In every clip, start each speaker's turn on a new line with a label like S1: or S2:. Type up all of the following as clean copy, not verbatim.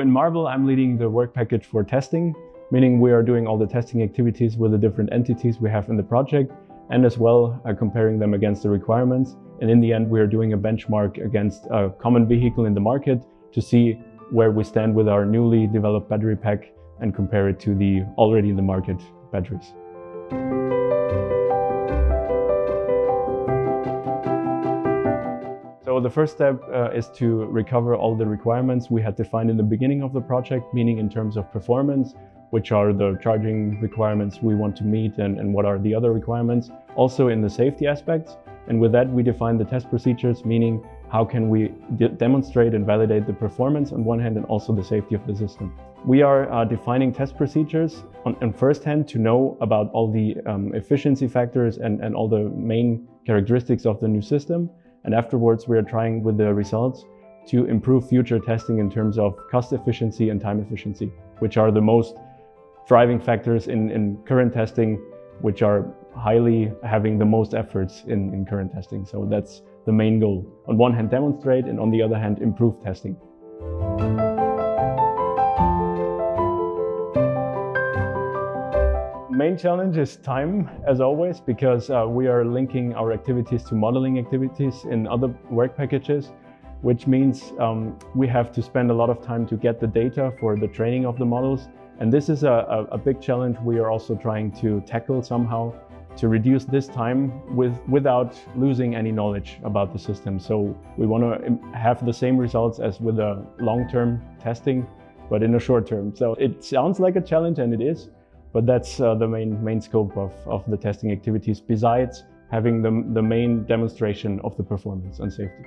S1: in MARBEL, I'm leading the work package for testing, meaning we are doing all the testing activities with the different entities we have in the project, and as well comparing them against the requirements. And in the end, we are doing a benchmark against a common vehicle in the market to see where we stand with our newly developed battery pack and compare it to the already in the market batteries. So the first step is to recover all the requirements we had defined in the beginning of the project, meaning in terms of performance, which are the charging requirements we want to meet and what are the other requirements, also in the safety aspects. And with that, we define the test procedures, meaning how can we demonstrate and validate the performance on one hand and also the safety of the system. We are defining test procedures on first hand to know about all the efficiency factors and all the main characteristics of the new system. And afterwards, we are trying with the results to improve future testing in terms of cost efficiency and time efficiency, which are the most driving factors in current testing, which are highly having the most efforts in current testing. So that's the main goal. On one hand, demonstrate, and on the other hand, improve testing. Main challenge is time, as always, because we are linking our activities to modeling activities in other work packages, which means we have to spend a lot of time to get the data for the training of the models. And this is a big challenge we are also trying to tackle somehow, to reduce this time without losing any knowledge about the system. So we want to have the same results as with a long-term testing, but in a short term. So it sounds like a challenge, and it is. But that's the main scope of the testing activities, besides having the main demonstration of the performance and safety.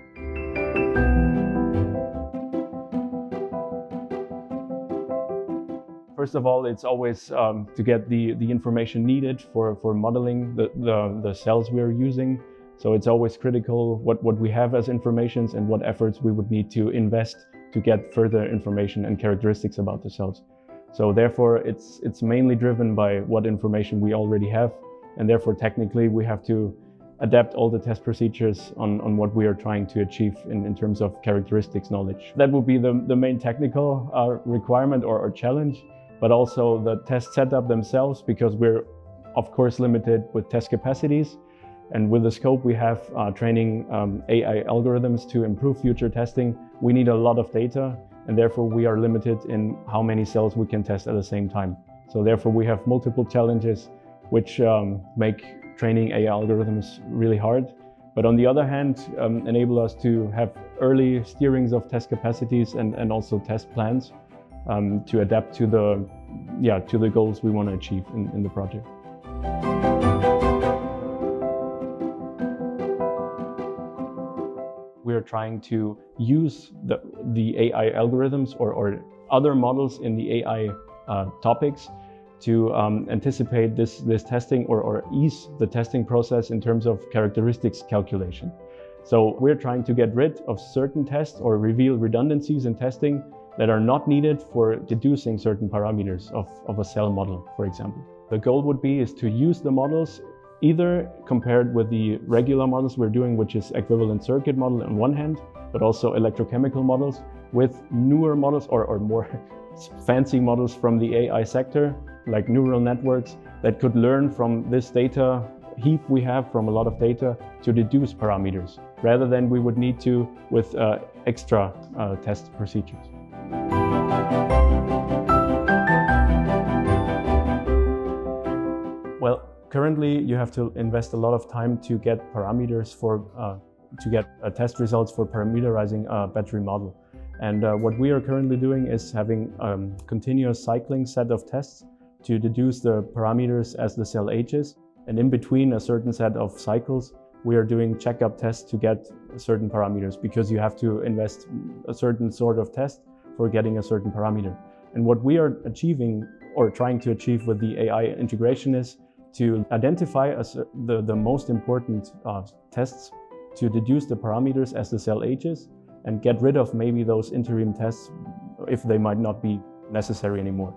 S1: First of all, it's always to get the information needed for modeling the cells we are using. So it's always critical what we have as informations and what efforts we would need to invest to get further information and characteristics about the cells. So therefore, it's mainly driven by what information we already have, and therefore technically we have to adapt all the test procedures on what we are trying to achieve in terms of characteristics knowledge. That would be the main technical requirement or challenge, but also the test setup themselves, because we're of course limited with test capacities. And with the scope we have training AI algorithms to improve future testing, we need a lot of data. And therefore we are limited in how many cells we can test at the same time. So therefore we have multiple challenges which make training AI algorithms really hard. But on the other hand, enable us to have early steerings of test capacities and also test plans to adapt to the goals we want to achieve in the project. We are trying to use the AI algorithms or other models in the AI topics to anticipate this testing or ease the testing process in terms of characteristics calculation. So we're trying to get rid of certain tests or reveal redundancies in testing that are not needed for deducing certain parameters of a cell model, for example. The goal would be to use the models either compared with the regular models we're doing, which is equivalent circuit model on one hand, but also electrochemical models, with newer models or more fancy models from the AI sector, like neural networks that could learn from this data heap we have from a lot of data to deduce parameters, rather than we would need to with extra test procedures. Well, currently, you have to invest a lot of time to get parameters to get test results for parameterizing a battery model. And what we are currently doing is having a continuous cycling set of tests to deduce the parameters as the cell ages. And in between a certain set of cycles, we are doing checkup tests to get certain parameters, because you have to invest a certain sort of test for getting a certain parameter. And what we are achieving or trying to achieve with the AI integration is to identify the most important tests to deduce the parameters as the cell ages and get rid of maybe those interim tests if they might not be necessary anymore.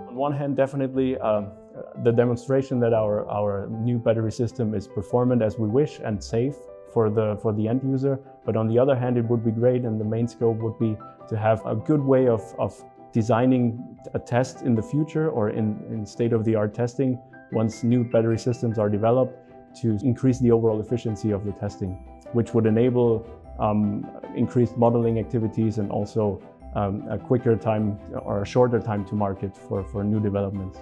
S1: On one hand, definitely the demonstration that our new battery system is performant as we wish and safe for the end user. But on the other hand, it would be great, and the main scope would be to have a good way of designing a test in the future, or in state-of-the-art testing once new battery systems are developed, to increase the overall efficiency of the testing, which would enable increased modeling activities and also a quicker time or a shorter time to market for new developments.